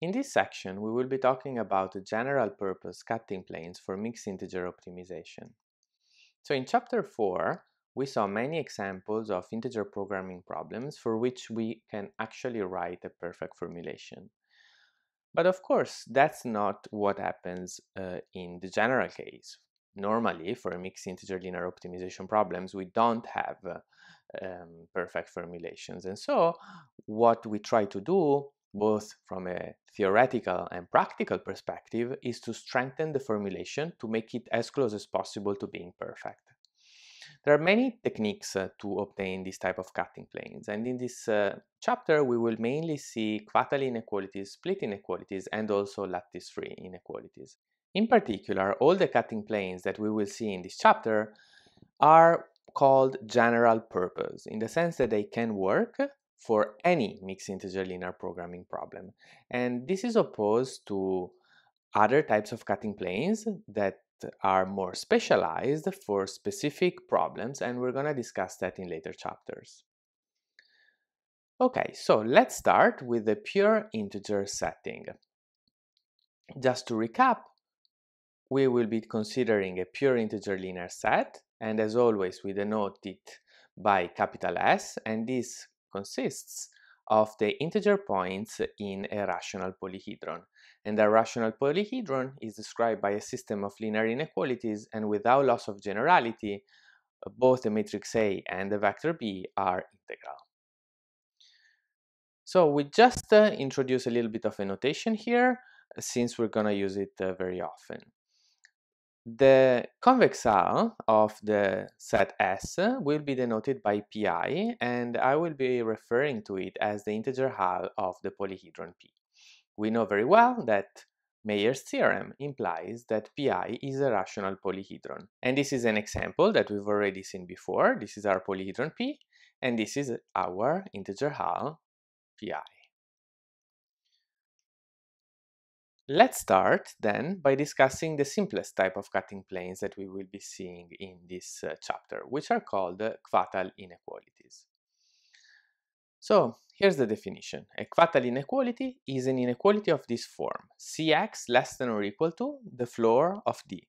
In this section, we will be talking about the general purpose cutting planes for mixed integer optimization. So in chapter 4, we saw many examples of integer programming problems for which we can actually write a perfect formulation. But of course, that's not what happens in the general case. Normally, for mixed integer linear optimization problems, we don't have perfect formulations. And so what we try to do, both from a theoretical and practical perspective, is to strengthen the formulation to make it as close as possible to being perfect. There are many techniques to obtain this type of cutting planes, and in this chapter we will mainly see Quatali inequalities, split inequalities, and also lattice-free inequalities. In particular, all the cutting planes that we will see in this chapter are called general purpose, in the sense that they can work for any mixed integer linear programming problem. And this is opposed to other types of cutting planes that are more specialized for specific problems, and we're going to discuss that in later chapters. Okay, so let's start with the pure integer setting. Just to recap, we will be considering a pure integer linear set, and as always we denote it by capital S, and this consists of the integer points in a rational polyhedron. And a rational polyhedron is described by a system of linear inequalities, and without loss of generality, both the matrix A and the vector B are integral. So we just introduce a little bit of a notation here, since we're going to use it very often. The convex hull of the set S will be denoted by Pi, and I will be referring to it as the integer hull of the polyhedron P. We know very well that Mayer's theorem implies that Pi is a rational polyhedron. And this is an example that we've already seen before. This is our polyhedron P, and this is our integer hull Pi. Let's start then by discussing the simplest type of cutting planes that we will be seeing in this chapter, which are called Quatali inequalities. So here's the definition. A Quatali inequality is an inequality of this form, Cx less than or equal to the floor of D,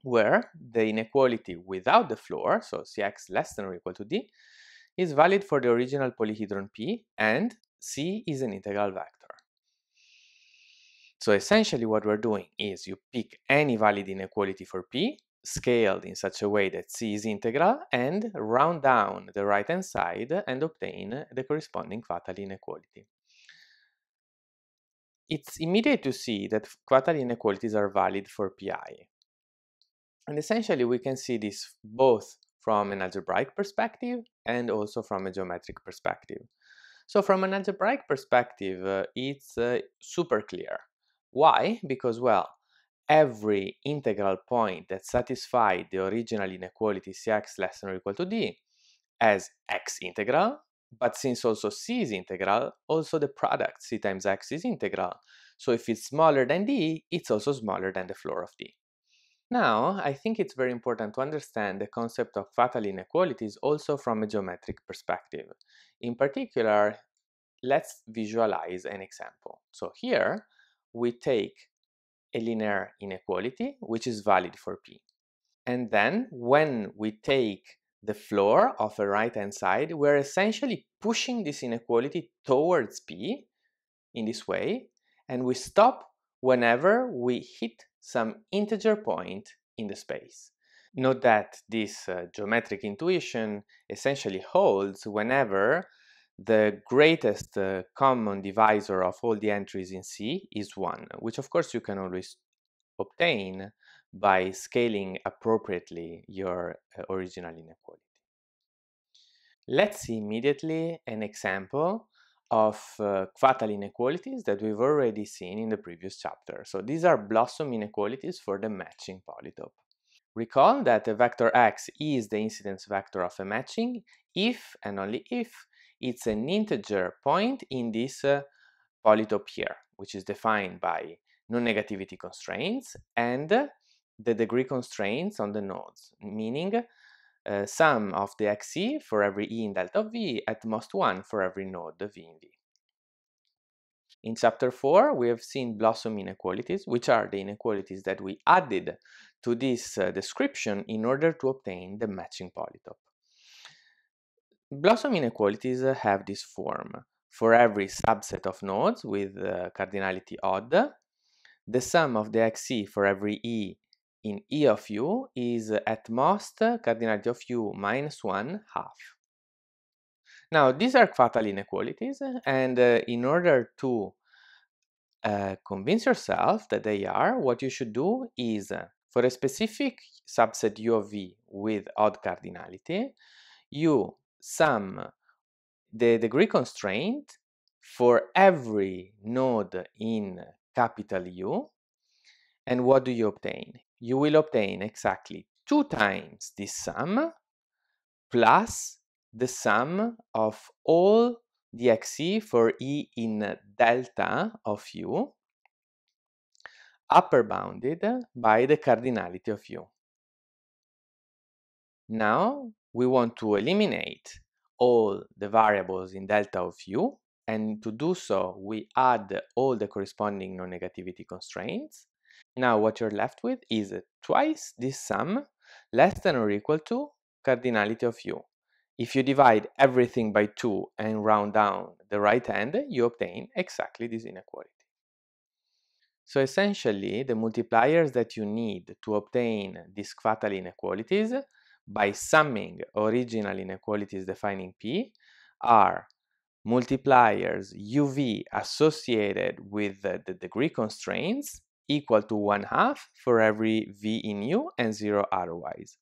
where the inequality without the floor, so Cx less than or equal to D, is valid for the original polyhedron P, and C is an integral vector. So essentially what we're doing is you pick any valid inequality for P, scaled in such a way that C is integral, and round down the right-hand side and obtain the corresponding Quatali inequality. It's immediate to see that Quatali inequalities are valid for Pi. And essentially we can see this both from an algebraic perspective and also from a geometric perspective. So from an algebraic perspective, it's super clear. Why? Because, well, every integral point that satisfies the original inequality Cx less than or equal to D has x integral, but since also C is integral, also the product C times x is integral. So if it's smaller than D, it's also smaller than the floor of D. Now, I think it's very important to understand the concept of Quatali inequalities also from a geometric perspective. In particular, let's visualize an example. So here, we take a linear inequality, which is valid for P. And then when we take the floor of a right-hand side, we're essentially pushing this inequality towards P in this way, and we stop whenever we hit some integer point in the space. Note that this geometric intuition essentially holds whenever the greatest common divisor of all the entries in C is 1, which of course you can always obtain by scaling appropriately your original inequality. Let's see immediately an example of Quatali inequalities that we've already seen in the previous chapter. So these are Blossom inequalities for the matching polytope. Recall that a vector x is the incidence vector of a matching if and only if it's an integer point in this polytope here, which is defined by non-negativity constraints and the degree constraints on the nodes, meaning sum of the xc for every e in delta of v at most 1 for every node v in v. In chapter 4, we have seen blossom inequalities, which are the inequalities that we added to this description in order to obtain the matching polytope. Blossom inequalities have this form. For every subset of nodes with cardinality odd, the sum of the xe for every e in E of u is at most cardinality of u minus 1 half. Now, these are Quatal inequalities, and in order to convince yourself that they are, what you should do is, for a specific subset u of v with odd cardinality, you sum the degree constraint for every node in capital U, and what do you obtain? You will obtain exactly 2 times this sum plus the sum of all the xe for E in delta of U, upper bounded by the cardinality of U. Now we want to eliminate all the variables in delta of U, and to do so we add all the corresponding non-negativity constraints. Now what you're left with is twice this sum less than or equal to cardinality of U. If you divide everything by 2 and round down the right hand, you obtain exactly this inequality. So essentially, the multipliers that you need to obtain these Quatal inequalities by summing original inequalities defining P are multipliers uv associated with the degree constraints equal to 1/2 for every v in u and 0 otherwise.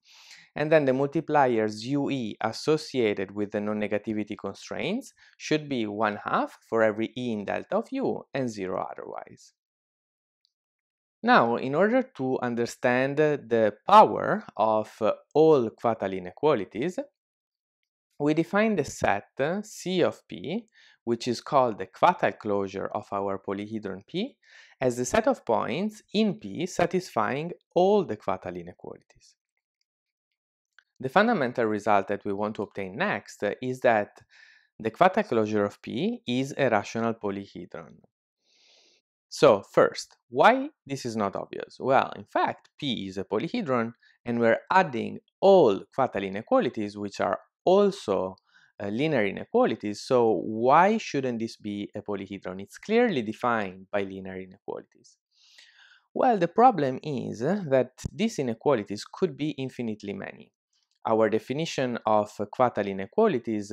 And then the multipliers ue associated with the non-negativity constraints should be 1/2 for every e in delta of u and 0 otherwise. Now, in order to understand the power of all Quatal inequalities, we define the set C of P, which is called the Quatal closure of our polyhedron P, as the set of points in P satisfying all the Quatal inequalities. The fundamental result that we want to obtain next is that the Quatal closure of P is a rational polyhedron. So first, why this is not obvious? Well, in fact, P is a polyhedron and we're adding all Quatal inequalities, which are also linear inequalities. So why shouldn't this be a polyhedron? It's clearly defined by linear inequalities. Well, the problem is that these inequalities could be infinitely many. Our definition of Quatal inequalities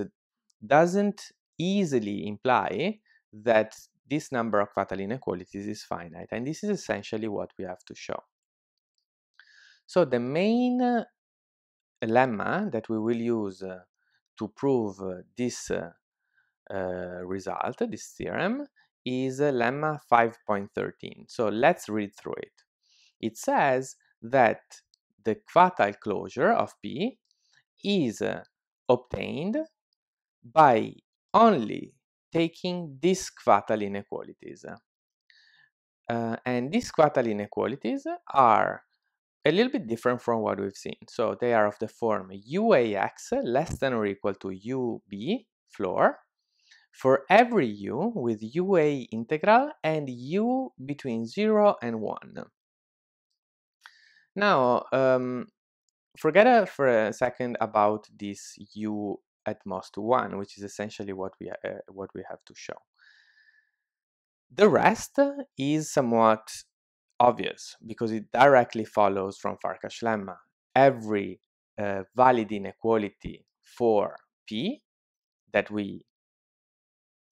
doesn't easily imply that this number of Quatal inequalities is finite, and this is essentially what we have to show. So the main lemma that we will use to prove this result, this theorem, is lemma 5.13. So let's read through it. It says that the Quatal closure of P is obtained by only taking these Quatal inequalities. And these Quatal inequalities are a little bit different from what we've seen. So they are of the form uax less than or equal to ub floor for every u with ua integral and u between 0 and 1. Now, forget for a second about this u at most 1, which is essentially what we have to show. The rest is somewhat obvious because it directly follows from Farkas lemma. Every valid inequality for P that we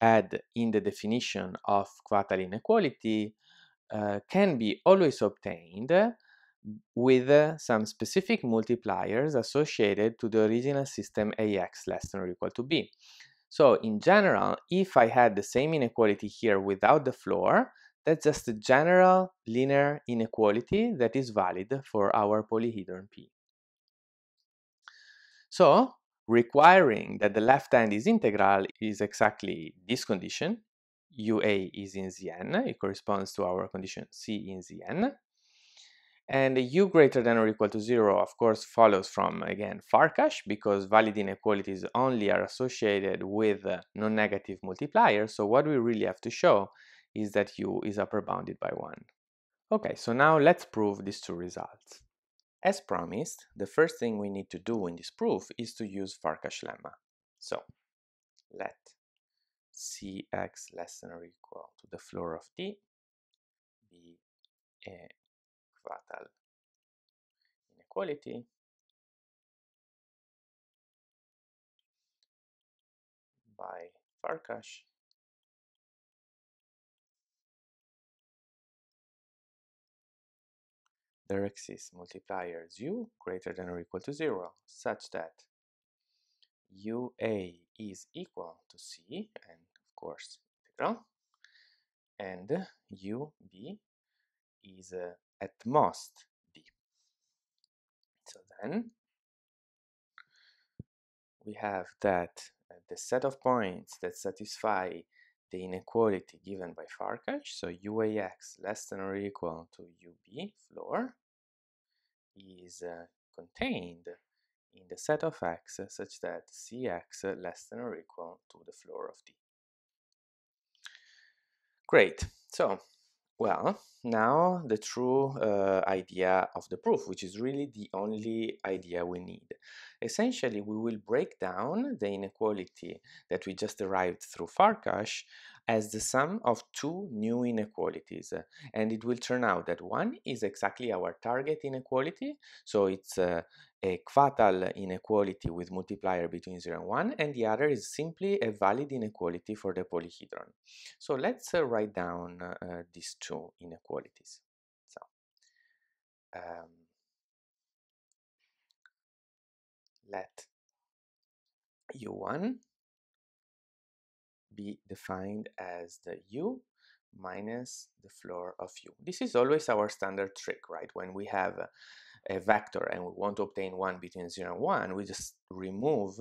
add in the definition of Quatal inequality can be always obtained with some specific multipliers associated to the original system AX less than or equal to B. So in general, if I had the same inequality here without the floor, that's just a general linear inequality that is valid for our polyhedron P. So requiring that the left hand is integral is exactly this condition. UA is in Zn, it corresponds to our condition C in Zn. And u greater than or equal to 0, of course, follows from, again, Farkas, because valid inequalities only are associated with non-negative multipliers. So what we really have to show is that u is upper bounded by 1. Okay, so now let's prove these two results. As promised, the first thing we need to do in this proof is to use Farkas lemma. So let Cx less than or equal to the floor of t be a Quatal inequality by Farkas there exists multipliers u greater than or equal to 0 such that ua is equal to c, and of course integral, and ub is at most d. So then we have that the set of points that satisfy the inequality given by Farkas, so uax less than or equal to ub floor, is contained in the set of x such that cx less than or equal to the floor of d. Great. So, well, now the true idea of the proof, which is really the only idea we need. Essentially, we will break down the inequality that we just derived through Farkas as the sum of two new inequalities. And it will turn out that one is exactly our target inequality, so it's a Quatal inequality with multiplier between 0 and 1, and the other is simply a valid inequality for the polyhedron. So let's write down these two inequalities. So let u1 be defined as the u minus the floor of u. This is always our standard trick, right? When we have a vector and we want to obtain one between 0 and 1, we just remove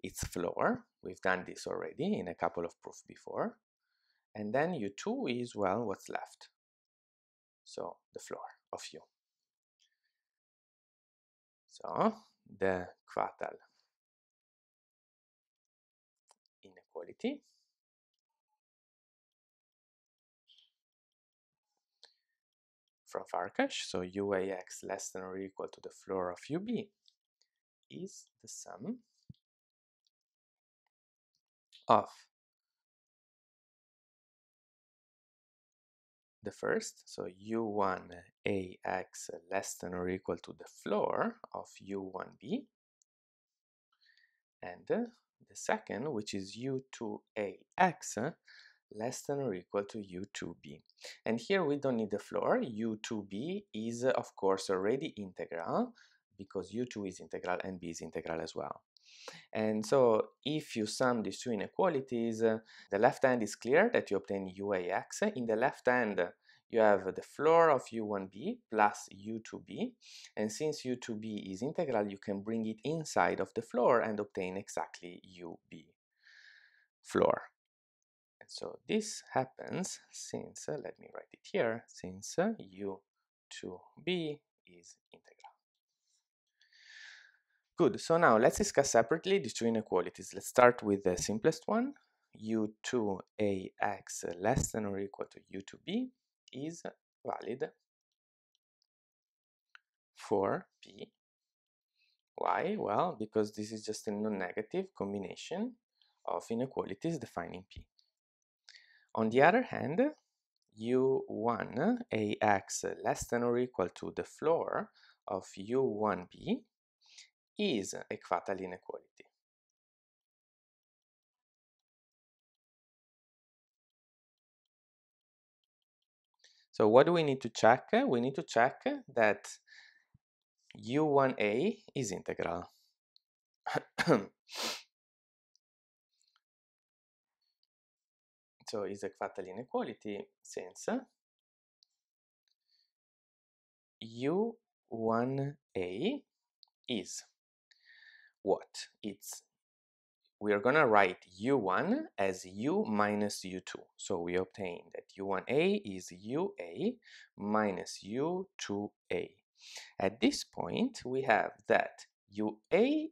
its floor. We've done this already in a couple of proofs before. And then u2 is, well, what's left. So the floor of u. So the Quatal inequality from Farkas, so uax less than or equal to the floor of ub, is the sum of the first, so u1ax less than or equal to the floor of u1b, and the second, which is u2ax less than or equal to u2b. And here we don't need the floor. u2b is, of course, already integral, because u2 is integral and b is integral as well. And so if you sum these two inequalities, the left hand is clear that you obtain uax. In the left hand, you have the floor of u1b plus u2b, and since u2b is integral, you can bring it inside of the floor and obtain exactly ub floor. And so this happens since, let me write it here, since u2b is integral. Good, so now let's discuss separately these two inequalities. Let's start with the simplest one. u2ax less than or equal to u2b is valid for p. Why? Well, because this is just a non-negative combination of inequalities defining p. On the other hand, u1ax less than or equal to the floor of u1b is a Quatal inequality. So what do we need to check? We need to check that u1a is integral. So it's a Quatal inequality since u1a is what? We are going to write u1 as u minus u2. So we obtain that u1a is ua minus u2a. At this point, we have that ua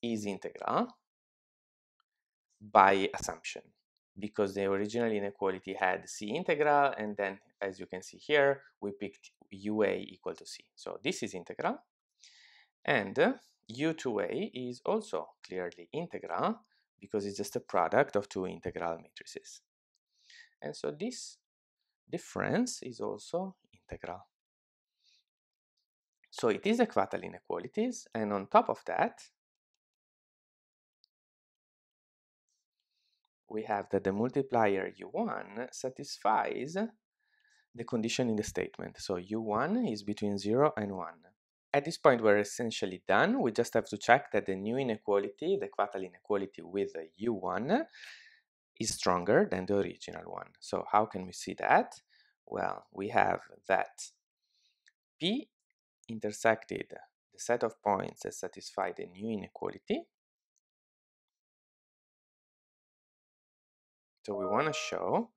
is integral by assumption. because the original inequality had C integral, and then as you can see here, we picked UA equal to C. So this is integral, and U2A is also clearly integral because it's just a product of two integral matrices. And so this difference is also integral. So it is equivalent inequalities, and on top of that, we have that the multiplier U1 satisfies the condition in the statement. So U1 is between 0 and 1. At this point, we're essentially done. We just have to check that the new inequality, the equivalent inequality with U1, is stronger than the original one. So how can we see that? Well, we have that P intersected the set of points that satisfy the new inequality. So we want to show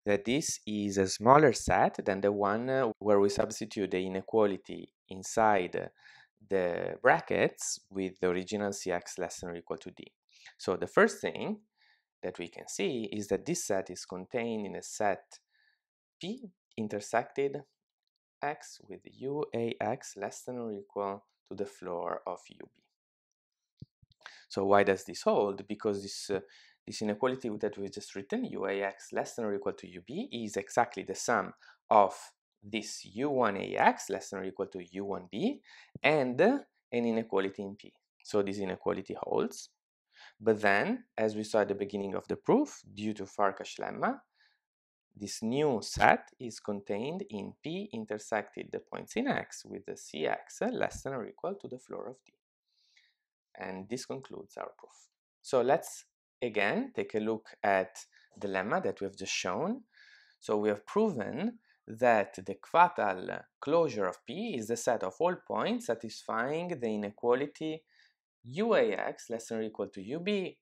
that this is a smaller set than the one where we substitute the inequality inside the brackets with the original Cx less than or equal to D. So the first thing that we can see is that this set is contained in a set P intersected X with UAX less than or equal to the floor of UB. So why does this hold? Because this inequality that we just written, UAX less than or equal to UB, is exactly the sum of this U1AX less than or equal to U1B and an inequality in P. So this inequality holds. But then, as we saw at the beginning of the proof, due to Farkas lemma, this new set is contained in P intersected the points in X with the Cx less than or equal to the floor of D. And this concludes our proof. So let's again take a look at the lemma that we have just shown. So we have proven that the quatal closure of P is the set of all points satisfying the inequality UAX less than or equal to UB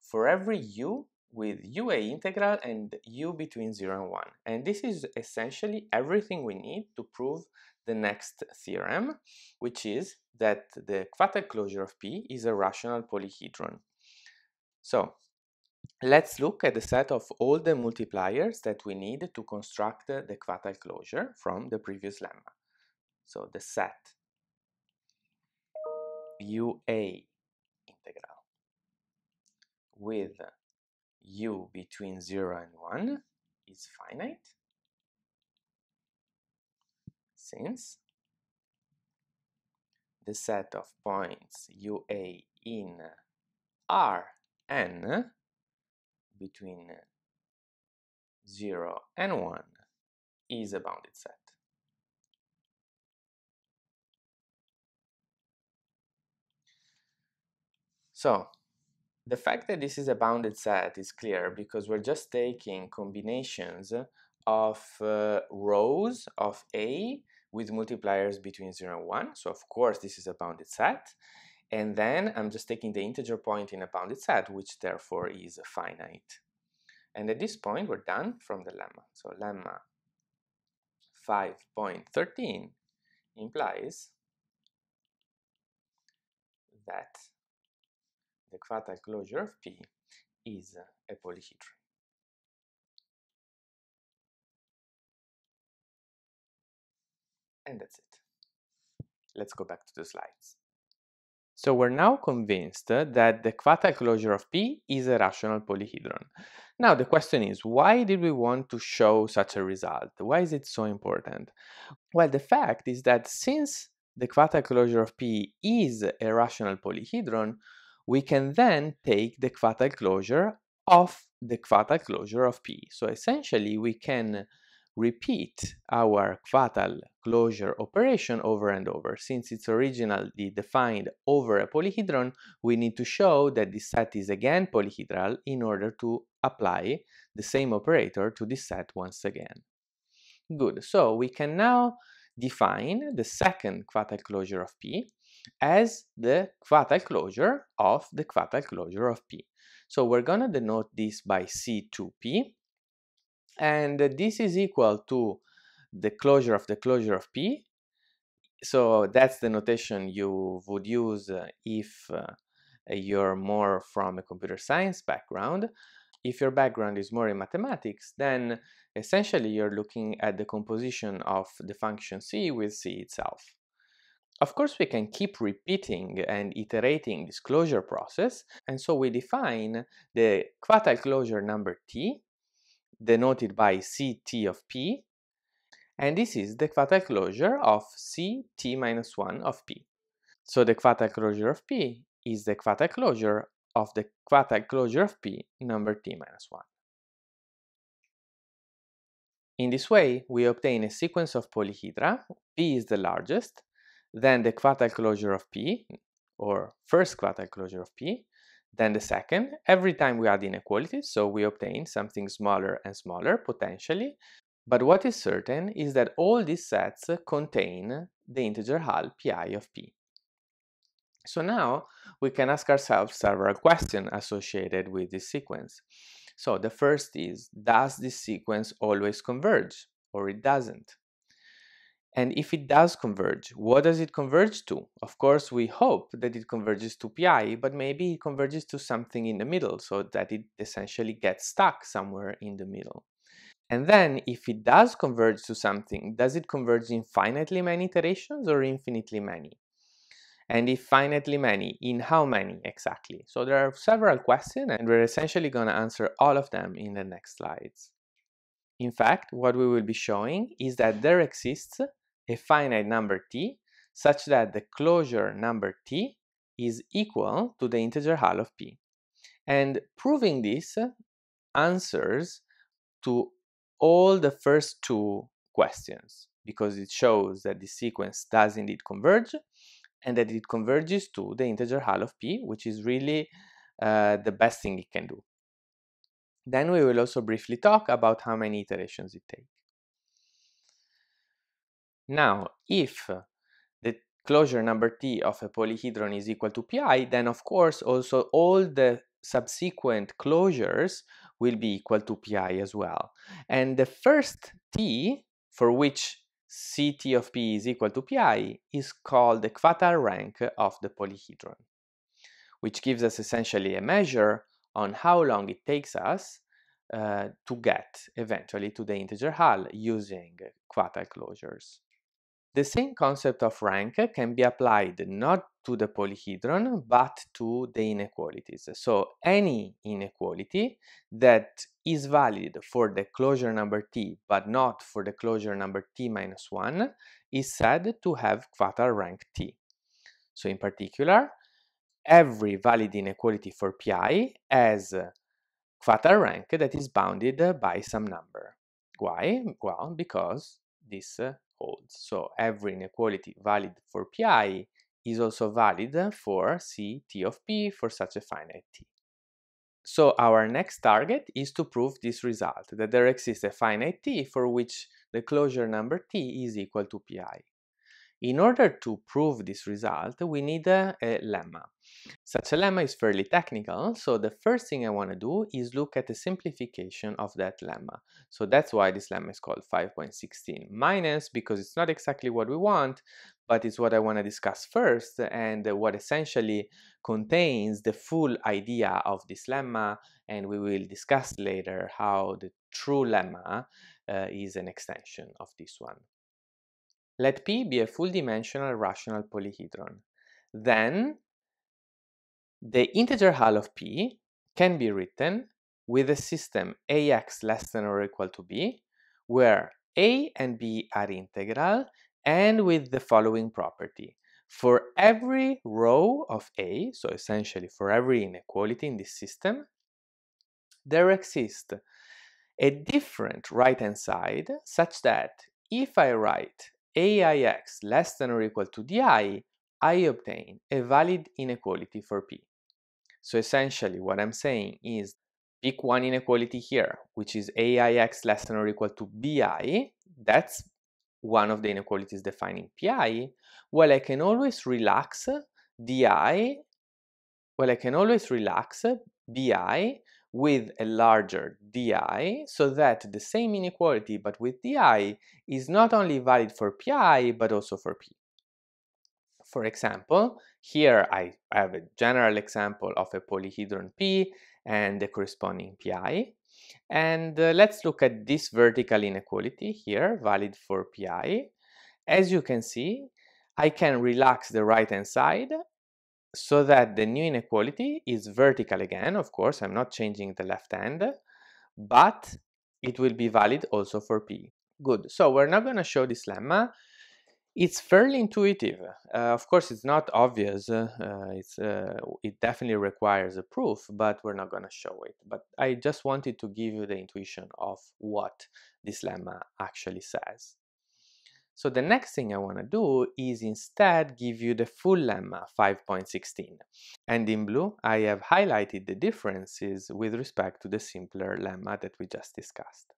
for every U with UA integral and U between 0 and 1. And this is essentially everything we need to prove the next theorem, which is that the quatal closure of P is a rational polyhedron. So let's look at the set of all the multipliers that we need to construct the quatal closure from the previous lemma. So the set UA integral with U between 0 and 1 is finite, since the set of points UA in Rn between 0 and 1 is a bounded set. So the fact that this is a bounded set is clear because we're just taking combinations of rows of A with multipliers between 0 and 1. So of course this is a bounded set. And then I'm just taking the integer point in a bounded set, which therefore is finite. And at this point we're done from the lemma. So lemma 5.13 implies that the quatal closure of P is a polyhedron. And that's it. Let's go back to the slides. So we're now convinced that the quatal closure of P is a rational polyhedron. Now the question is, why did we want to show such a result? Why is it so important? Well, the fact is that since the quatal closure of P is a rational polyhedron, we can then take the quatal closure of the quatal closure of P. So essentially we can repeat our quatal closure operation over and over. Since it's originally defined over a polyhedron, we need to show that this set is again polyhedral in order to apply the same operator to this set once again. Good, so we can now define the second quatal closure of P as the quatal closure of the quatal closure of P. So we're going to denote this by C2P, and this is equal to the closure of P. So that's the notation you would use if you're more from a computer science background. If your background is more in mathematics, then essentially you're looking at the composition of the function c with c itself. Of course, we can keep repeating and iterating this closure process, and so we define the quatile closure number t, denoted by ct of p, and this is the quatile closure of ct minus 1 of p. So the quatile closure of p is the quatile closure of the quatile closure of p number t minus 1. In this way, we obtain a sequence of polyhedra. P is the largest, then the quatile closure of P, or first quatile closure of P, then the second. Every time we add inequalities, so we obtain something smaller and smaller, potentially. But what is certain is that all these sets contain the integer hull pi of P. So now we can ask ourselves several questions associated with this sequence. So the first is, does this sequence always converge, or it doesn't? And if it does converge, what does it converge to? Of course, we hope that it converges to pi, but maybe it converges to something in the middle, so that it essentially gets stuck somewhere in the middle. And then, if it does converge to something, does it converge in finitely many iterations or infinitely many? And if finitely many, in how many exactly? So there are several questions, and we're essentially going to answer all of them in the next slides. In fact, what we will be showing is that there exists a finite number t such that the closure number t is equal to the integer hull of p. And proving this answers to all the first two questions, because it shows that the sequence does indeed converge and that it converges to the integer hull of p, which is really the best thing it can do. Then we will also briefly talk about how many iterations it takes. Now, if the closure number t of a polyhedron is equal to pi, then of course also all the subsequent closures will be equal to pi as well. And the first t, for which ct of p is equal to pi, is called the quatile rank of the polyhedron, which gives us essentially a measure on how long it takes us to get eventually to the integer hull using quatile closures. The same concept of rank can be applied not to the polyhedron, but to the inequalities. So any inequality that is valid for the closure number t, but not for the closure number t minus 1, is said to have quatile rank t. So in particular, every valid inequality for pi has quatile rank that is bounded by some number. Why? Well, because this holds. So every inequality valid for pi is also valid for ct of p for such a finite t. So our next target is to prove this result, that there exists a finite t for which the closure number t is equal to pi. In order to prove this result, we need a lemma. Such a lemma is fairly technical, so the first thing I want to do is look at the simplification of that lemma. So that's why this lemma is called 5.16 minus, because it's not exactly what we want, but it's what I want to discuss first, and what essentially contains the full idea of this lemma, and we will discuss later how the true lemma is an extension of this one. Let P be a full-dimensional rational polyhedron. Then the integer hull of P can be written with a system ax less than or equal to b, where a and b are integral, and with the following property. For every row of a, so essentially for every inequality in this system, there exists a different right-hand side such that if I write aix less than or equal to di, I obtain a valid inequality for p. So essentially what I'm saying is pick one inequality here, which is aix less than or equal to bi. That's one of the inequalities defining pi. Well, I can always relax di. Well, I can always relax bi with a larger di, so that the same inequality but with di is not only valid for pi but also for p. For example, here I have a general example of a polyhedron P, and the corresponding pi. And let's look at this vertical inequality here, valid for pi. As you can see, I can relax the right-hand side so that the new inequality is vertical again. Of course, I'm not changing the left hand, but it will be valid also for p. Good. So we're not going to show this lemma. It's fairly intuitive. Of course, it's not obvious. It definitely requires a proof, but we're not going to show it. But I just wanted to give you the intuition of what this lemma actually says. So the next thing I want to do is instead give you the full lemma 5.16. And in blue, I have highlighted the differences with respect to the simpler lemma that we just discussed.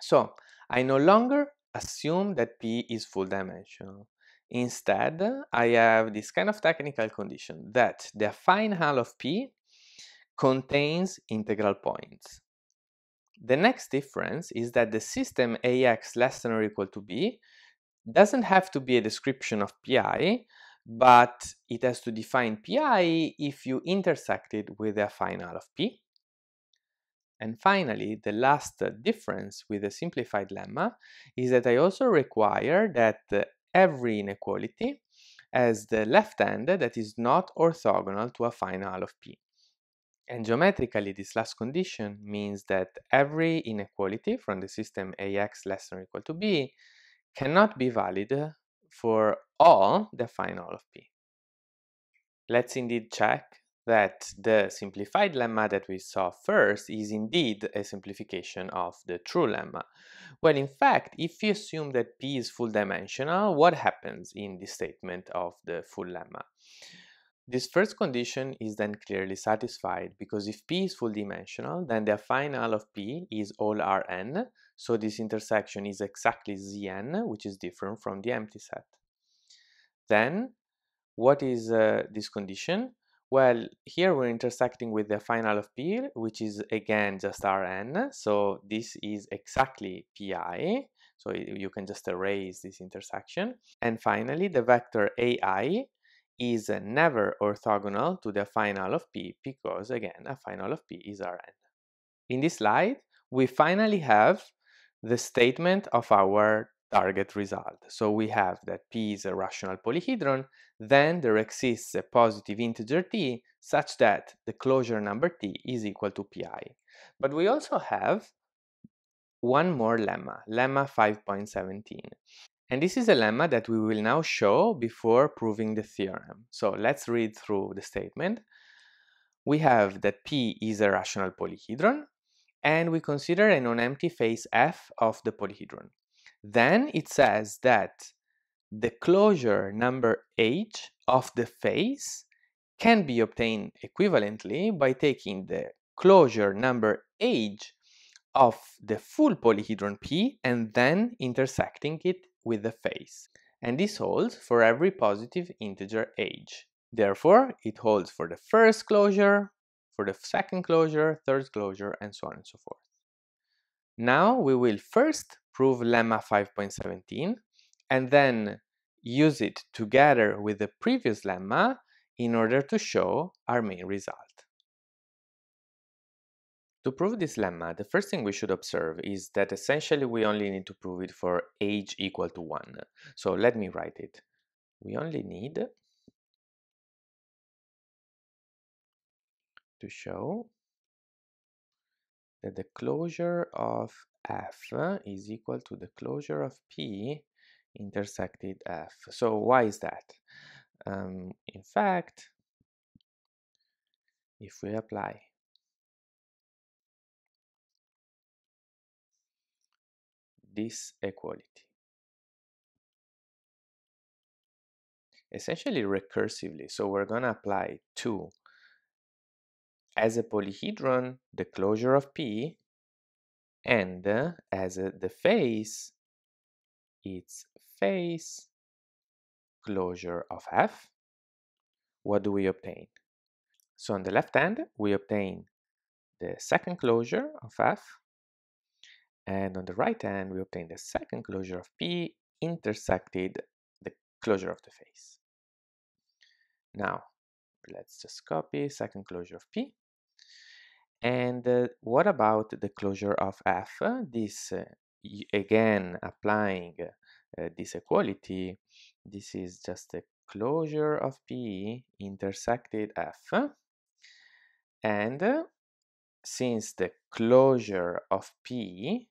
So I no longer assume that P is full dimensional. Instead, I have this kind of technical condition that the affine hull of P contains integral points. The next difference is that the system AX less than or equal to B doesn't have to be a description of Pi, but it has to define Pi if you intersect it with the affine hull of P. And finally, the last difference with the simplified lemma is that I also require that every inequality has the left hand that is not orthogonal to affine hull of P. And geometrically, this last condition means that every inequality from the system AX less than or equal to B cannot be valid for all the affine hull of P. Let's indeed check that the simplified lemma that we saw first is indeed a simplification of the true lemma. Well, in fact, if you assume that P is full dimensional, what happens in this statement of the full lemma? This first condition is then clearly satisfied because if P is full dimensional, then the affine hull of P is all Rn, so this intersection is exactly Zn, which is different from the empty set. Then, what is this condition? Well, here we're intersecting with the affine hull of P, which is again just Rn, so this is exactly Pi, so you can just erase this intersection. And finally, the vector Ai is never orthogonal to the affine hull of P because, again, affine hull of P is Rn. In this slide, we finally have the statement of our target result. So we have that P is a rational polyhedron, then there exists a positive integer t such that the closure number t is equal to Pi. But we also have one more lemma, lemma 5.17. And this is a lemma that we will now show before proving the theorem. So let's read through the statement. We have that P is a rational polyhedron, and we consider a non-empty face F of the polyhedron. Then it says that the closure number H of the face can be obtained equivalently by taking the closure number H of the full polyhedron P and then intersecting it with the face. And this holds for every positive integer H. Therefore, it holds for the first closure, for the second closure, third closure, and so on and so forth. Now we will first prove lemma 5.17 and then use it together with the previous lemma in order to show our main result. To prove this lemma, the first thing we should observe is that essentially we only need to prove it for H equal to 1. So let me write it. We only need to show that the closure of F is equal to the closure of P intersected F. So why is that? In fact, if we apply this equality, essentially recursively, so we're going to apply to, as a polyhedron, the closure of P, and as the face, its face closure of F. What do we obtain? So on the left hand, we obtain the second closure of F, and on the right hand, we obtain the second closure of P intersected the closure of the face. Now, let's just copy second closure of P, And what about the closure of F? This, again, applying this equality, this is just a closure of P intersected F. And since the closure of P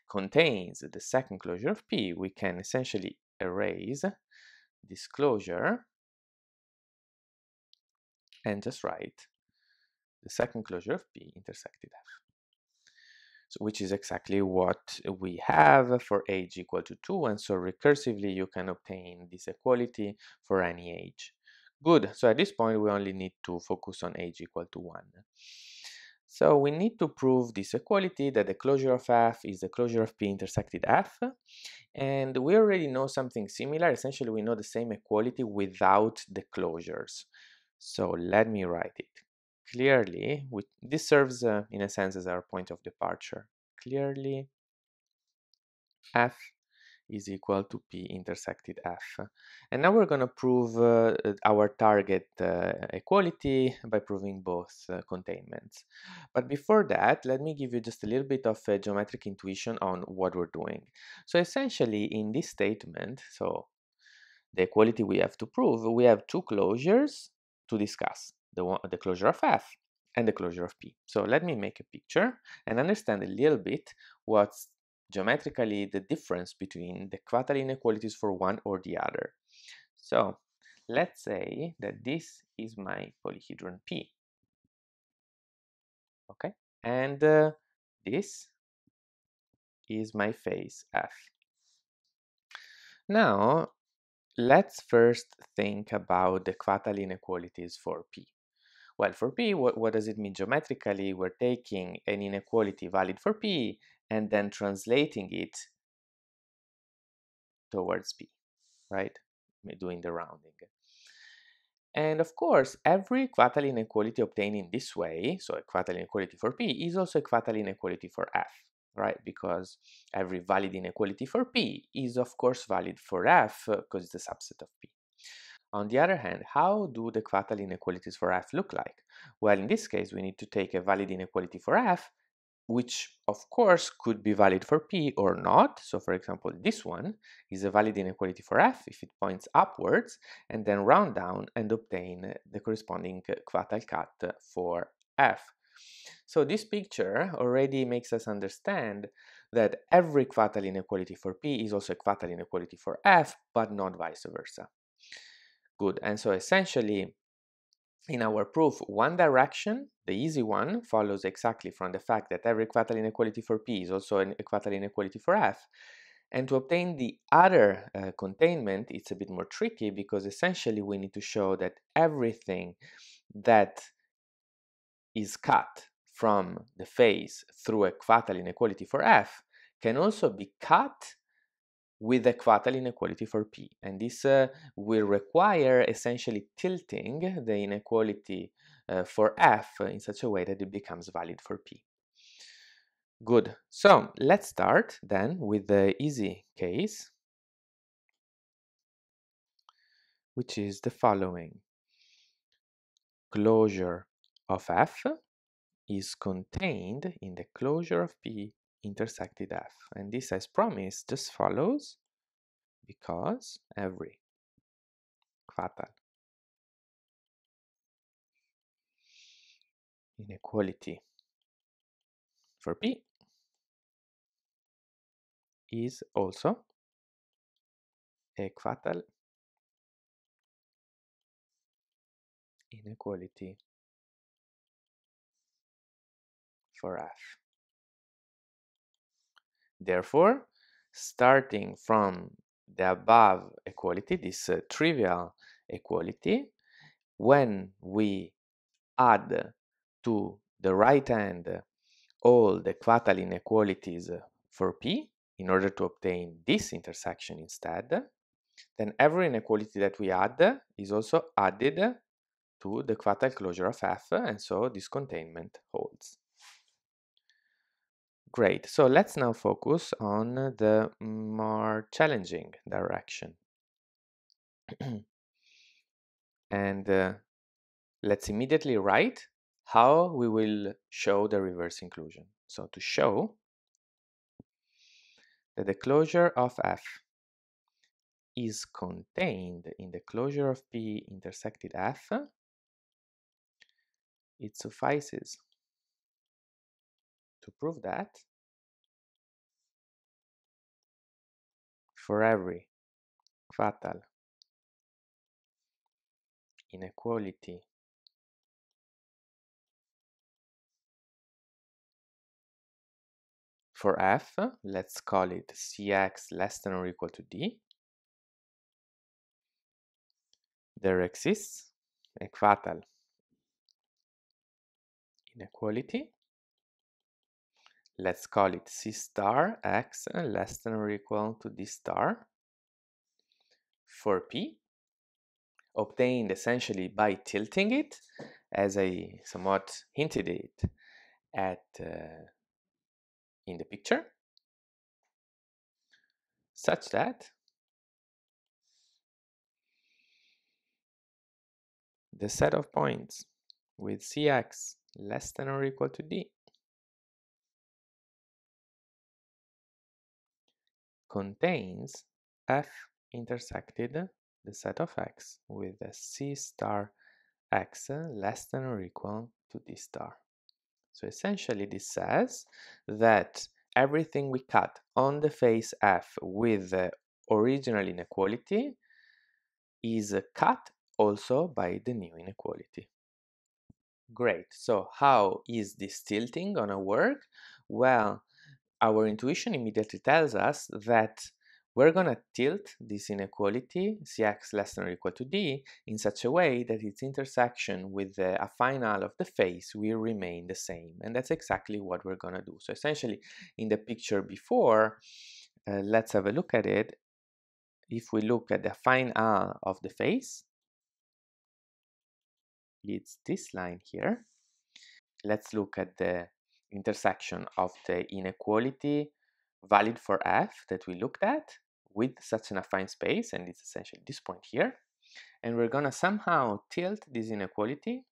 contains the second closure of P, we can essentially erase this closure and just write the second closure of P intersected F. So, which is exactly what we have for age equal to 2, and so recursively you can obtain this equality for any age. Good, so at this point we only need to focus on age equal to 1. So we need to prove this equality, that the closure of F is the closure of P intersected F, and we already know something similar. Essentially we know the same equality without the closures. So let me write it. Clearly, this serves in a sense as our point of departure. Clearly, F is equal to P intersected F. And now we're going to prove our target equality by proving both containments. But before that, let me give you just a little bit of geometric intuition on what we're doing. So essentially, in this statement, so the equality we have to prove, we have two closures to discuss, the closure of F and the closure of P. So let me make a picture and understand a little bit what's geometrically the difference between the Quaternion inequalities for one or the other. So let's say that this is my polyhedron P, okay? And this is my face F. Now, let's first think about the Quaternion inequalities for P. Well, for P, what does it mean geometrically? We're taking an inequality valid for P and then translating it towards P, right? Doing the rounding. And of course, every Quaternion inequality obtained in this way, so a Quaternion inequality for P, is also a Quaternion inequality for F, right? Because every valid inequality for P is of course valid for F because it's a subset of P. On the other hand, how do the Quaternion inequalities for F look like? Well, in this case, we need to take a valid inequality for F, which of course could be valid for P or not. So for example, this one is a valid inequality for F if it points upwards, and then round down and obtain the corresponding Quaternion cut for F. So this picture already makes us understand that every Quaternion inequality for P is also a Quaternion inequality for F, but not vice versa. Good, and so essentially in our proof, one direction, the easy one, follows exactly from the fact that every Quaternion inequality for P is also a Quaternion inequality for F. And to obtain the other containment, it's a bit more tricky because essentially we need to show that everything that is cut from the face through a Quaternion inequality for F can also be cut with a Quaternion inequality for P. And this will require essentially tilting the inequality for F in such a way that it becomes valid for P. Good. So let's start then with the easy case, which is the following. Closure of F is contained in the closure of P intersected F. And this, as promised, just follows because every Quaternion inequality for P is also a Quaternion inequality for F. Therefore, starting from the above equality, this trivial equality, when we add to the right hand all the Quaternion inequalities for P in order to obtain this intersection instead, then every inequality that we add is also added to the Quaternion closure of F, and so this containment holds. Great, so let's now focus on the more challenging direction. And let's immediately write how we will show the reverse inclusion. So to show that the closure of F is contained in the closure of P intersected F, it suffices to prove that for every fatal inequality for F, let's call it Cx less than or equal to D, there exists a fatal inequality. Let's call it C star x less than or equal to D star for P, obtained essentially by tilting it, as I somewhat hinted it at in the picture, such that the set of points with Cx less than or equal to D contains F intersected the set of X with a C star X less than or equal to D star. So essentially this says that everything we cut on the face F with the original inequality is cut also by the new inequality. Great. So how is this tilting gonna work? Well, our intuition immediately tells us that we're going to tilt this inequality, Cx less than or equal to D, in such a way that its intersection with the affine hull of the face will remain the same. And that's exactly what we're going to do. So essentially, in the picture before, let's have a look at it. If we look at the affine hull of the face, it's this line here. Let's look at the intersection of the inequality valid for F that we looked at with such an affine space, and it's essentially this point here. And we're gonna somehow tilt this inequality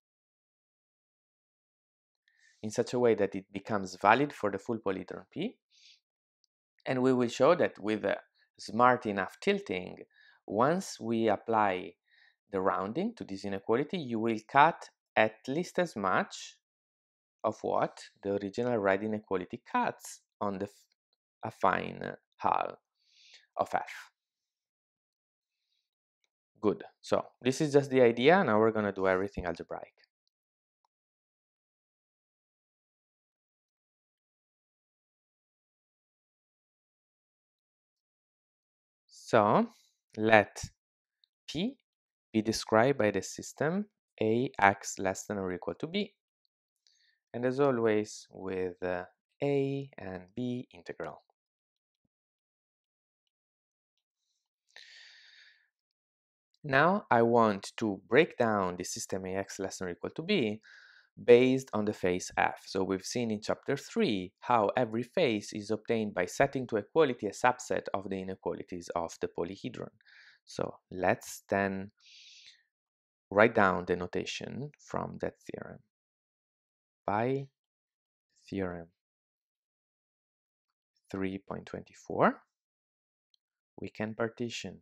in such a way that it becomes valid for the full polyhedron P. And we will show that with a smart enough tilting, once we apply the rounding to this inequality, you will cut at least as much of what the original red inequality cuts on the affine hull of F. Good. So this is just the idea. Now we're going to do everything algebraic. So let P be described by the system Ax less than or equal to B. And as always with A and B integral. Now I want to break down the system Ax less than or equal to B based on the face F. So we've seen in chapter 3 how every face is obtained by setting to equality a subset of the inequalities of the polyhedron. So let's then write down the notation from that theorem. By theorem 3.24, we can partition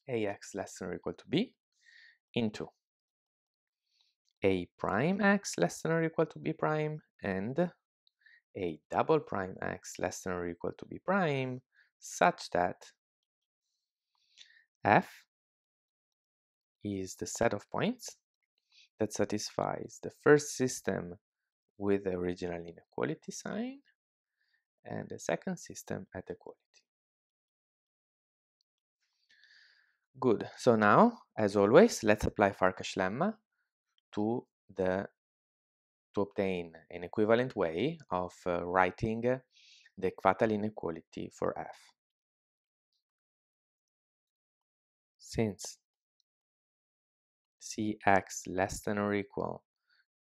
Ax less than or equal to B into A prime x less than or equal to B prime and A double prime x less than or equal to B prime, such that F is the set of points that satisfies the first system with the original inequality sign and the second system at equality. Good. So now, as always, let's apply Farkas lemma to obtain an equivalent way of writing the fatal inequality for F. Since Cx less than or equal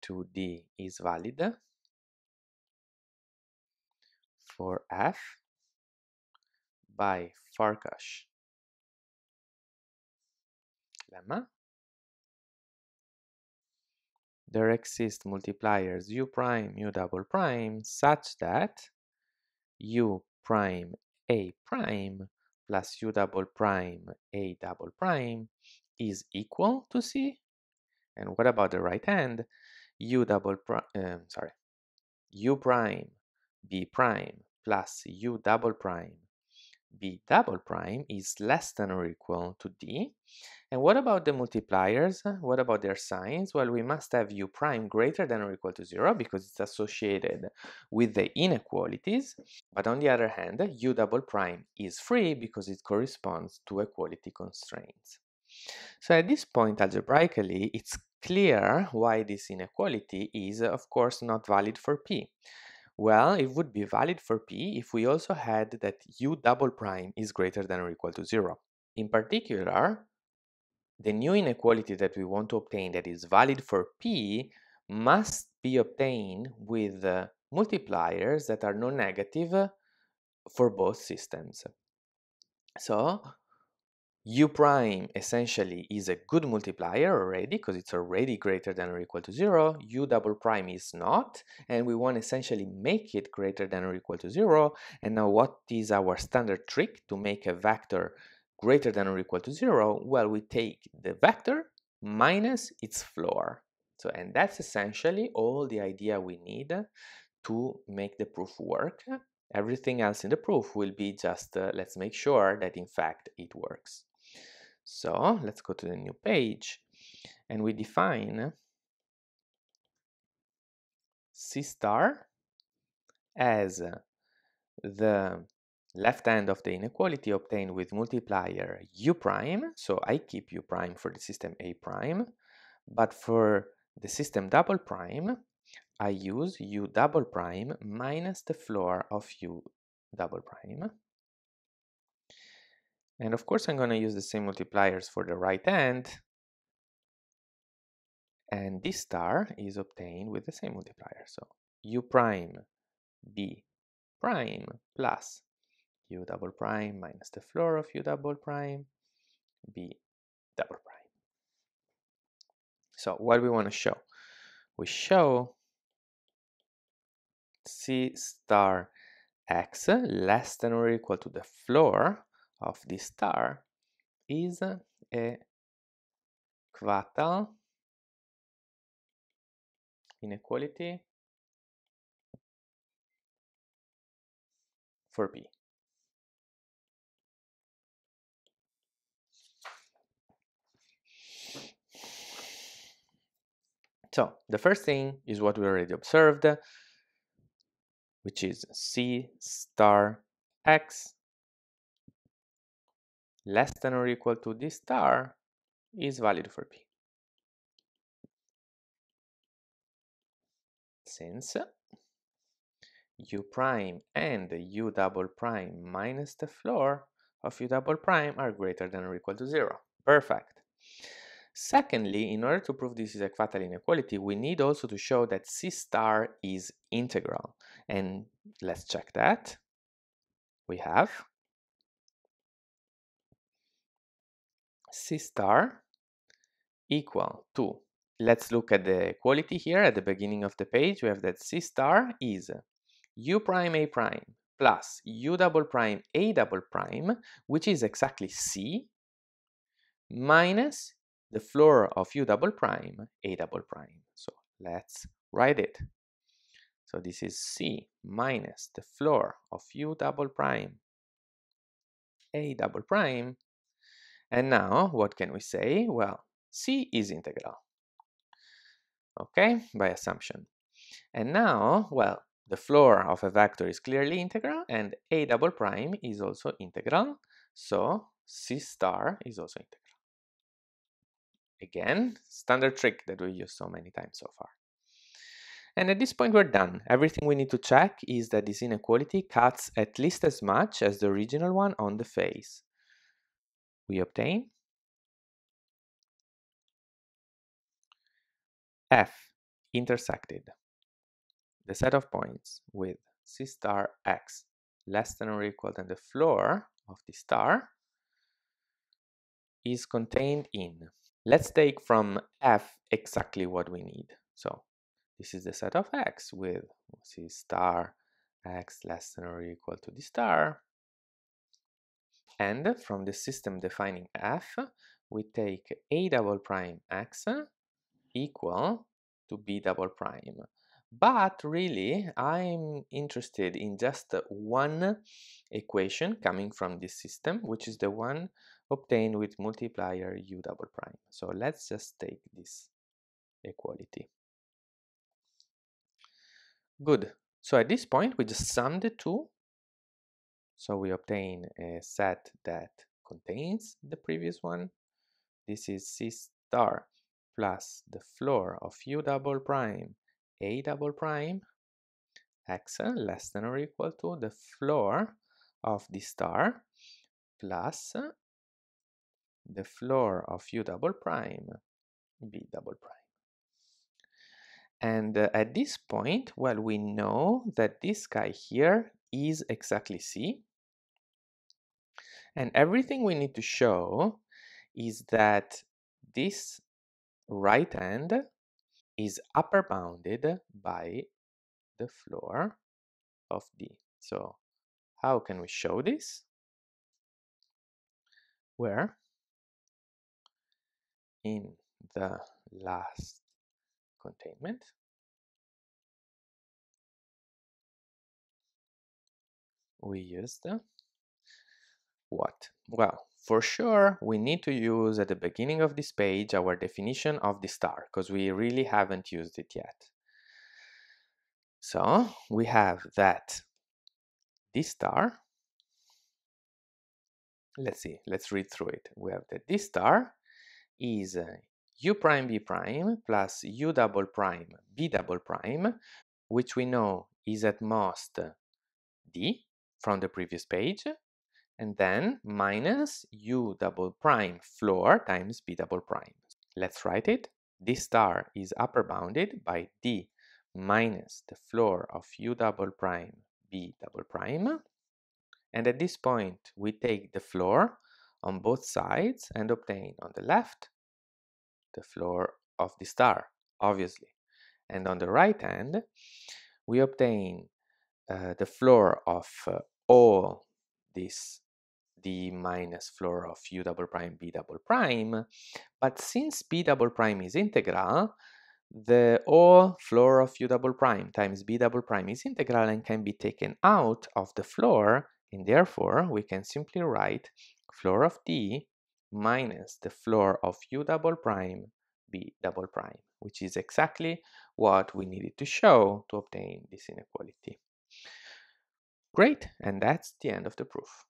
to D is valid for F by Farkas lemma, there exist multipliers u prime, u double prime, such that u prime a prime plus u double prime a double prime is equal to c. And what about the right hand? U prime b prime plus u double prime b double prime is less than or equal to d. And what about the multipliers? What about their signs? Well, we must have u prime greater than or equal to 0 because it's associated with the inequalities. But on the other hand, u double prime is free because it corresponds to equality constraints. So at this point, algebraically, it's clear why this inequality is, of course, not valid for p. Well, it would be valid for p if we also had that u double prime is greater than or equal to 0. In particular, the new inequality that we want to obtain that is valid for p must be obtained with multipliers that are non-negative for both systems. So u prime essentially is a good multiplier already because it's already greater than or equal to 0. U double prime is not, and we want to essentially make it greater than or equal to 0. And now what is our standard trick to make a vector greater than or equal to 0? Well, we take the vector minus its floor. So, and that's essentially all the idea we need to make the proof work. Everything else in the proof will be just let's make sure that in fact it works. So let's go to the new page and we define C star as the left hand of the inequality obtained with multiplier u prime. So I keep u prime for the system A prime, but for the system double prime, I use u double prime minus the floor of u double prime. And of course, I'm going to use the same multipliers for the right hand. And this star is obtained with the same multiplier. So u prime b prime plus u double prime minus the floor of u double prime b double prime. So what we want to show? We show C star x less than or equal to the floor of this star is a quatal inequality for p. So the first thing is what we already observed, which is C star x less than or equal to this star is valid for p. Since u prime and u double prime minus the floor of u double prime are greater than or equal to 0. Perfect. Secondly, in order to prove this is a quatal inequality, we need also to show that C star is integral. And let's check that. We have C star equal to, let's look at the equality here at the beginning of the page. We have that C star is u prime a prime plus u double prime a double prime, which is exactly C, minus the floor of u double prime a double prime. So let's write it. So this is C minus the floor of u double prime a double prime. And now what can we say? Well, C is integral. Okay, by assumption. And now, well, the floor of a vector is clearly integral and a double prime is also integral. So C star is also integral. Again, standard trick that we use so many times so far. And at this point we're done. Everything we need to check is that this inequality cuts at least as much as the original one on the face. We obtain F intersected the set of points with C star x less than or equal than the floor of the star is contained in Let's take from F exactly what we need. So this is the set of X with C star X less than or equal to D star. And from the system defining F, we take A double prime X equal to B double prime. But really, I'm interested in just one equation coming from this system, which is the one obtained with multiplier U double prime. So let's just take this equality. Good. So at this point, we just sum the two. So we obtain a set that contains the previous one. This is C star plus the floor of U double prime A double prime X less than or equal to the floor of D star plus the floor of U double prime B double prime. And at this point, well, we know that this guy here is exactly C. And everything we need to show is that this right hand is upper bounded by the floor of D. So how can we show this? Where in the last containment we used what? Well, for sure, we need to use at the beginning of this page our definition of the star, because we really haven't used it yet. So we have that this star, let's read through it. We have that this star is u prime b prime plus u double prime b double prime, which we know is at most d from the previous page, and then minus u double prime floor times b double prime. Let's write it. This star is upper bounded by d minus the floor of u double prime b double prime. And at this point, we take the floor on both sides and obtain on the left the floor of the star, obviously. And on the right hand, we obtain the floor of all this d minus floor of u double prime b double prime. But since b double prime is integral, the all floor of u double prime times b double prime is integral and can be taken out of the floor, and therefore we can simply write floor of d minus the floor of u double prime b double prime, which is exactly what we needed to show to obtain this inequality. Great, and that's the end of the proof.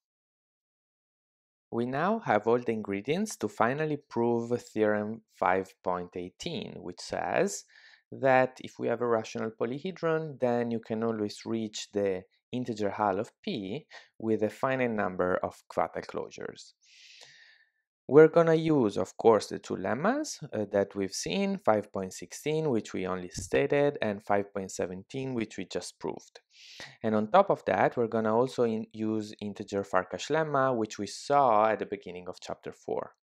We now have all the ingredients to finally prove theorem 5.18, which says that if we have a rational polyhedron, then you can always reach the integer hull of P with a finite number of quadratic closures. We're going to use, of course, the two lemmas that we've seen, 5.16, which we only stated, and 5.17, which we just proved. And on top of that, we're going to also use integer Farkas lemma, which we saw at the beginning of chapter 4.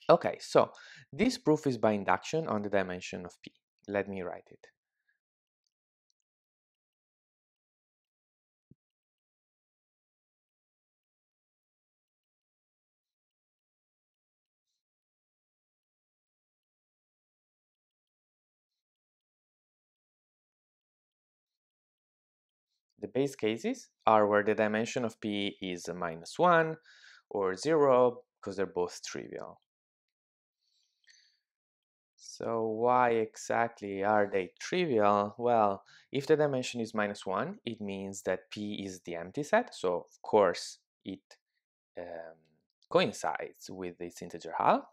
Okay, so this proof is by induction on the dimension of P. Let me write it. The base cases are where the dimension of P is -1 or 0, because they're both trivial. So why exactly are they trivial? Well, if the dimension is -1, it means that P is the empty set, so of course it coincides with its integer hull.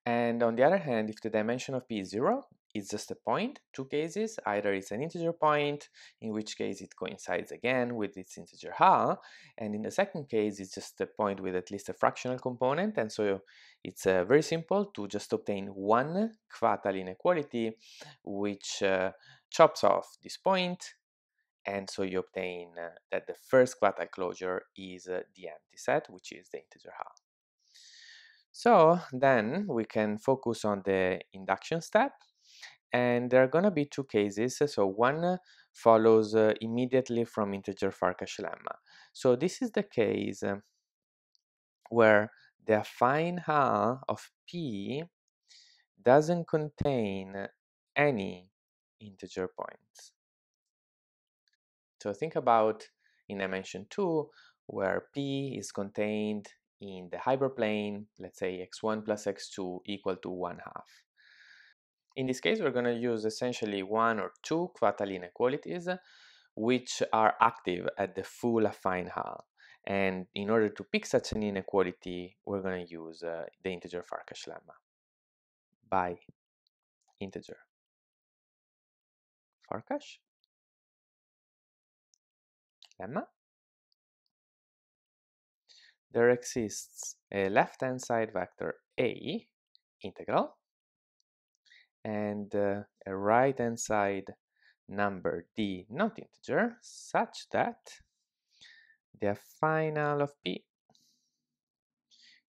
And on the other hand, if the dimension of P is 0, it's just a point, two cases. Either it's an integer point, in which case it coincides again with its integer hull, and in the second case, it's just a point with at least a fractional component, and so it's very simple to just obtain one quadratic inequality, which chops off this point, and so you obtain that the first quadratic closure is the empty set, which is the integer hull. So then we can focus on the induction step, and there are going to be two cases. So one follows immediately from integer Farkas lemma. So this is the case where the affine H of P doesn't contain any integer points. So think about in dimension 2, where P is contained in the hyperplane, let's say x1 plus x2 equal to 1/2. In this case, we're going to use essentially one or two Quatal inequalities which are active at the full affine H. And in order to pick such an inequality, we're going to use the integer Farkas lemma by integer Farkas lemma. There exists a left-hand side vector A integral and a right-hand side number D not integer such that the final of P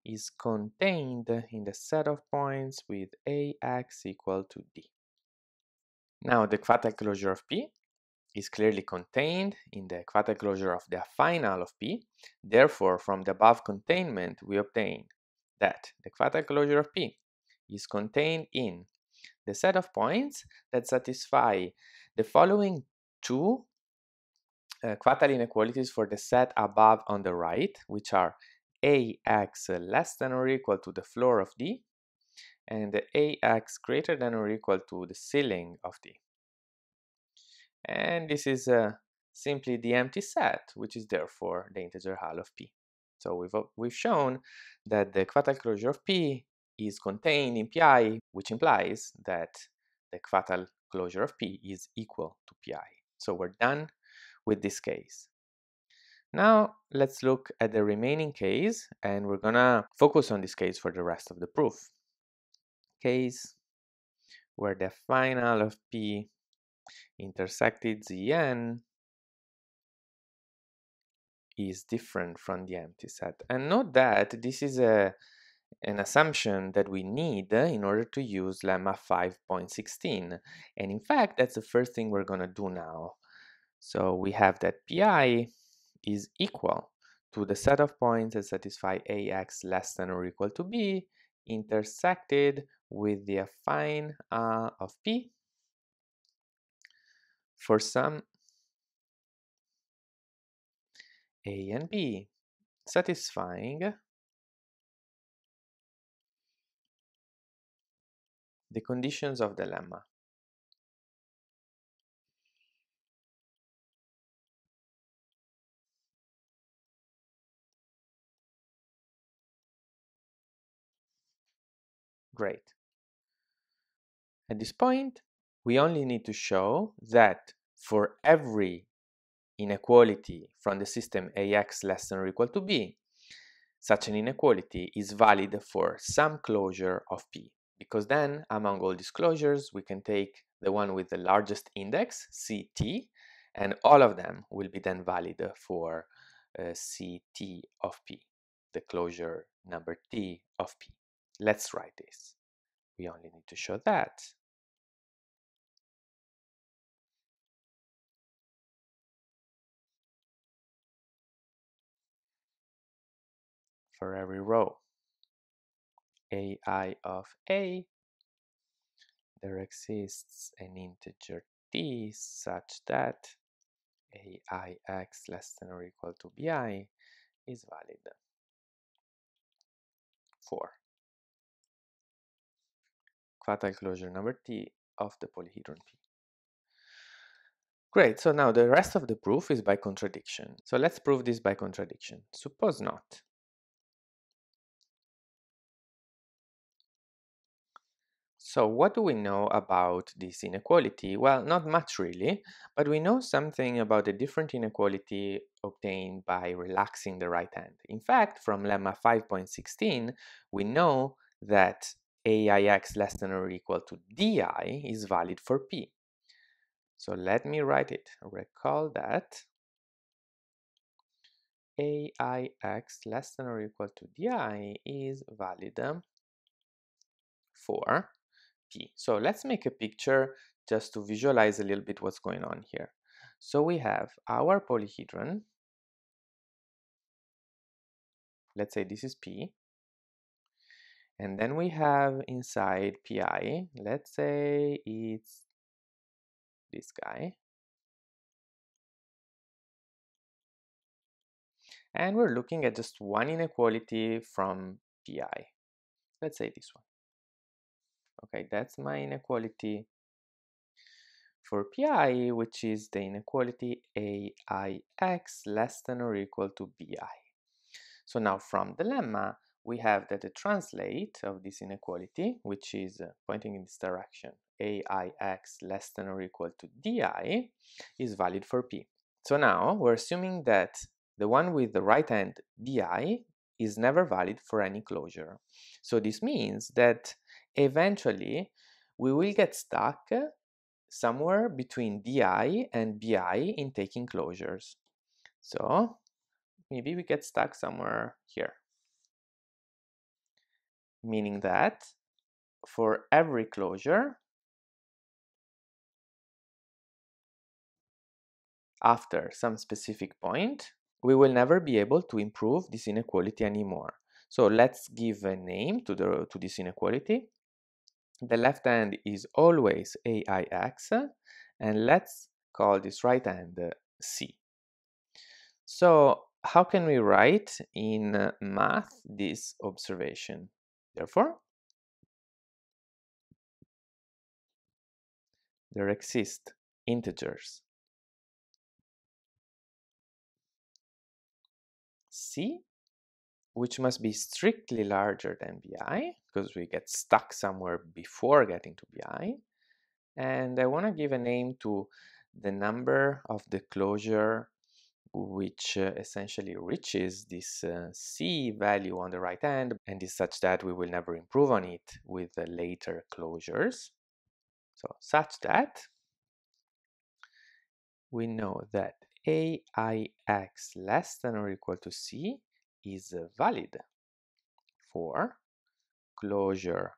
is contained in the set of points with AX equal to D. Now the Quatal closure of P is clearly contained in the Quatal closure of the final of P. Therefore, from the above containment, we obtain that the Quatal closure of P is contained in the set of points that satisfy the following two Quatal inequalities for the set above on the right, which are AX less than or equal to the floor of D and the AX greater than or equal to the ceiling of D. And this is simply the empty set, which is therefore the integer hull of P. So we've shown that the Quatal closure of P is contained in Pi, which implies that the Quatal closure of P is equal to Pi. So we're done with this case. Now let's look at the remaining case, and we're gonna focus on this case for the rest of the proof. Case where the final of P intersected Zn is different from the empty set. And note that this is an assumption that we need in order to use lemma 5.16. And in fact, that's the first thing we're going to do now. So we have that Pi is equal to the set of points that satisfy Ax less than or equal to B intersected with the affine of P for some A and B satisfying the conditions of the lemma. Great. At this point, we only need to show that for every inequality from the system Ax less than or equal to B, such an inequality is valid for some closure of P. Because then, among all these closures, we can take the one with the largest index, Ct, and all of them will be then valid for Ct of P, the closure number T of P. Let's write this. We only need to show that for every row ai of A, there exists an integer t such that aix less than or equal to bi is valid for Quatal closure number t of the polyhedron P. Great, so now the rest of the proof is by contradiction. So let's prove this by contradiction. Suppose not. So what do we know about this inequality? Well, not much really, but we know something about the different inequality obtained by relaxing the right hand. In fact, from lemma 5.16, we know that AIX less than or equal to DI is valid for P. So let me write it. Recall that AIX less than or equal to DI is valid for P. So let's make a picture just to visualize a little bit what's going on here. So we have our polyhedron. Let's say this is P. And then we have inside PI, let's say it's this guy. And we're looking at just one inequality from PI. Let's say this one. Okay, that's my inequality for PI, which is the inequality AIX less than or equal to BI. So now from the lemma, we have that the translate of this inequality, which is pointing in this direction, AIX less than or equal to DI, is valid for P. So now we're assuming that the one with the right hand DI is never valid for any closure. So this means that eventually we will get stuck somewhere between DI and BI in taking closures. So maybe we get stuck somewhere here. Meaning that for every closure, after some specific point, we will never be able to improve this inequality anymore. So let's give a name to this inequality. The left hand is always AIX, and let's call this right hand C. So how can we write in math this observation? Therefore, there exist integers C, which must be strictly larger than BI, because we get stuck somewhere before getting to BI. And I want to give a name to the number of the closure which essentially reaches this C value on the right hand, and is such that we will never improve on it with later closures. So such that we know that AIX less than or equal to C is valid for closure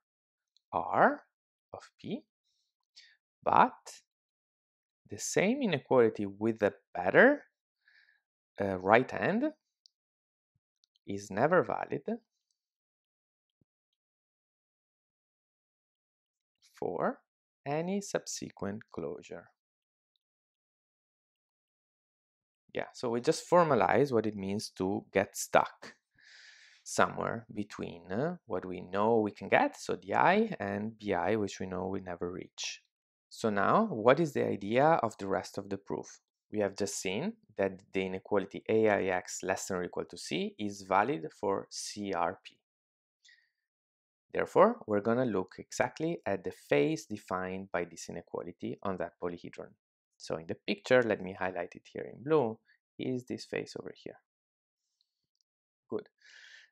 R of P, but the same inequality with a better right hand is never valid for any subsequent closure. Yeah, so we just formalize what it means to get stuck somewhere between what we know we can get, so DI, and BI, which we know we never reach. So now, what is the idea of the rest of the proof? We have just seen that the inequality AIX less than or equal to C is valid for CRP. Therefore, we're going to look exactly at the face defined by this inequality on that polyhedron. So in the picture, let me highlight it here in blue, is this face over here. Good.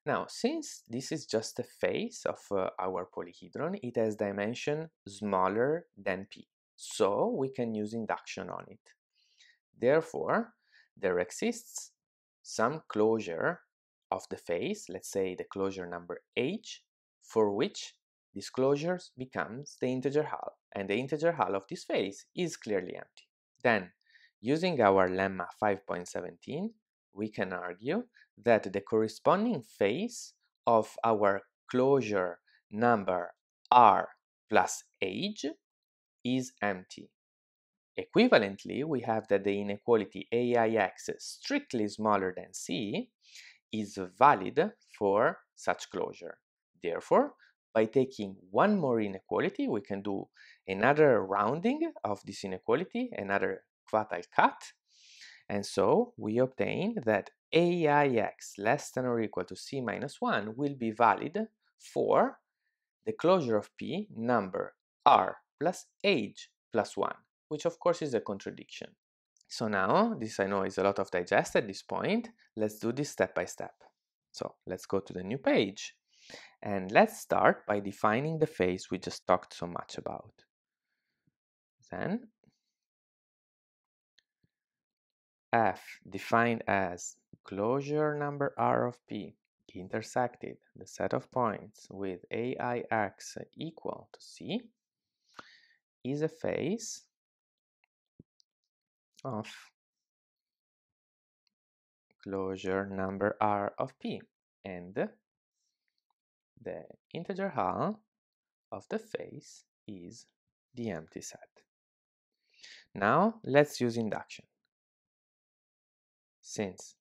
Now, since this is just the face of our polyhedron, it has dimension smaller than P. So we can use induction on it. Therefore, there exists some closure of the face, let's say the closure number H, for which this closure becomes the integer hull, and the integer hull of this face is clearly empty. Then, using our lemma 5.17, we can argue that the corresponding face of our closure number R plus age is empty. Equivalently, we have that the inequality AIX strictly smaller than C is valid for such closure. Therefore, by taking one more inequality, we can do another rounding of this inequality, another quartile cut, and so we obtain that AIX less than or equal to C minus 1 will be valid for the closure of P number R plus age plus 1, which of course is a contradiction. So now, this I know is a lot of digest at this point. Let's do this step by step. So let's go to the new page, and let's start by defining the face we just talked so much about. Then F defined as closure number R of P intersected the set of points with AIX equal to C is a phase of closure number R of P, and the integer hull of the phase is the empty set. Now let's use induction. Since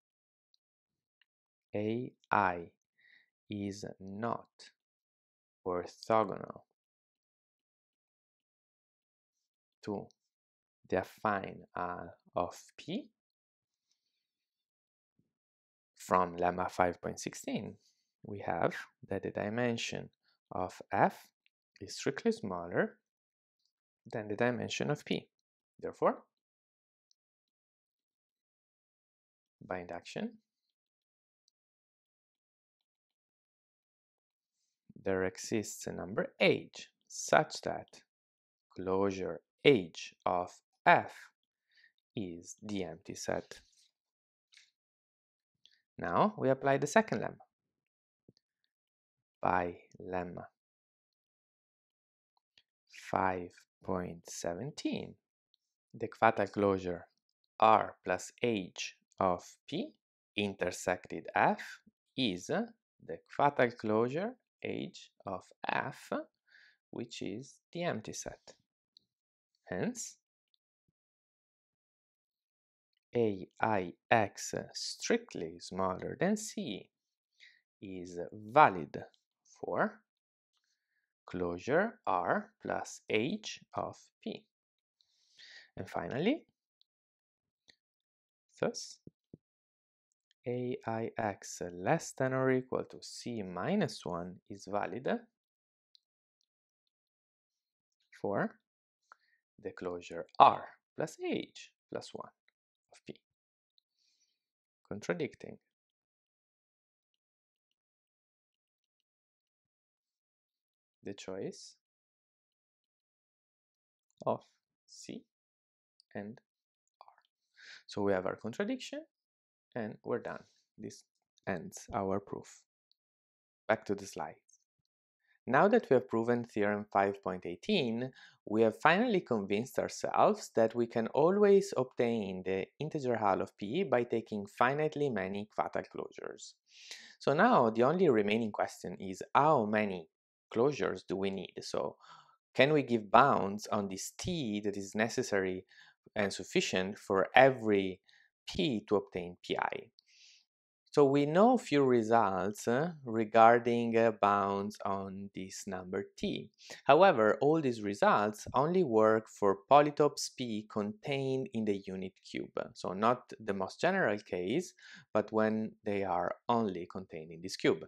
AI is not orthogonal to the affine hull of P from lemma 5.16, we have that the dimension of F is strictly smaller than the dimension of P. Therefore, by induction, there exists a number H such that closure H of F is the empty set. Now we apply the second lemma. By lemma 5.17, the fatal closure R plus H of P intersected F is the fatal closure H of F, which is the empty set. Hence, AIX strictly smaller than C is valid for closure R plus H of P. And finally, thus, AIX less than or equal to C minus 1 is valid for the closure R plus H plus 1 of P, contradicting the choice of C and R. So we have our contradiction and we're done. This ends our proof. Back to the slides. Now that we have proven theorem 5.18, we have finally convinced ourselves that we can always obtain the integer hull of P by taking finitely many fatal closures. So now the only remaining question is how many closures do we need? So can we give bounds on this T that is necessary and sufficient for every P to obtain Pi? So we know a few results regarding bounds on this number T. However, all these results only work for polytopes P contained in the unit cube. So not the most general case, but when they are only contained in this cube.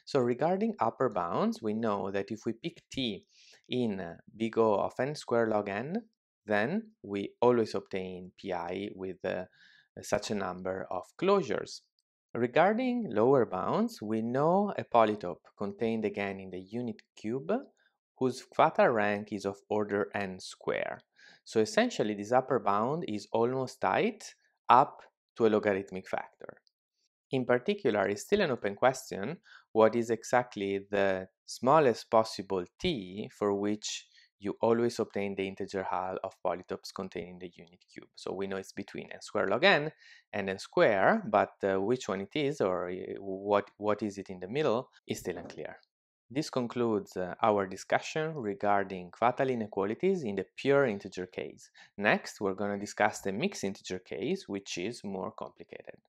So regarding upper bounds, we know that if we pick T in big O of n squared log n, then we always obtain Pi with such a number of closures. Regarding lower bounds, we know a polytope contained again in the unit cube whose fatal rank is of order n square. So essentially this upper bound is almost tight up to a logarithmic factor. In particular, it's still an open question what is exactly the smallest possible T for which you always obtain the integer hull of polytopes containing the unit cube. So we know it's between n squared log n and n squared, but which one it is or what is it in the middle is still unclear. This concludes our discussion regarding fatal inequalities in the pure integer case. Next, we're going to discuss the mixed integer case, which is more complicated.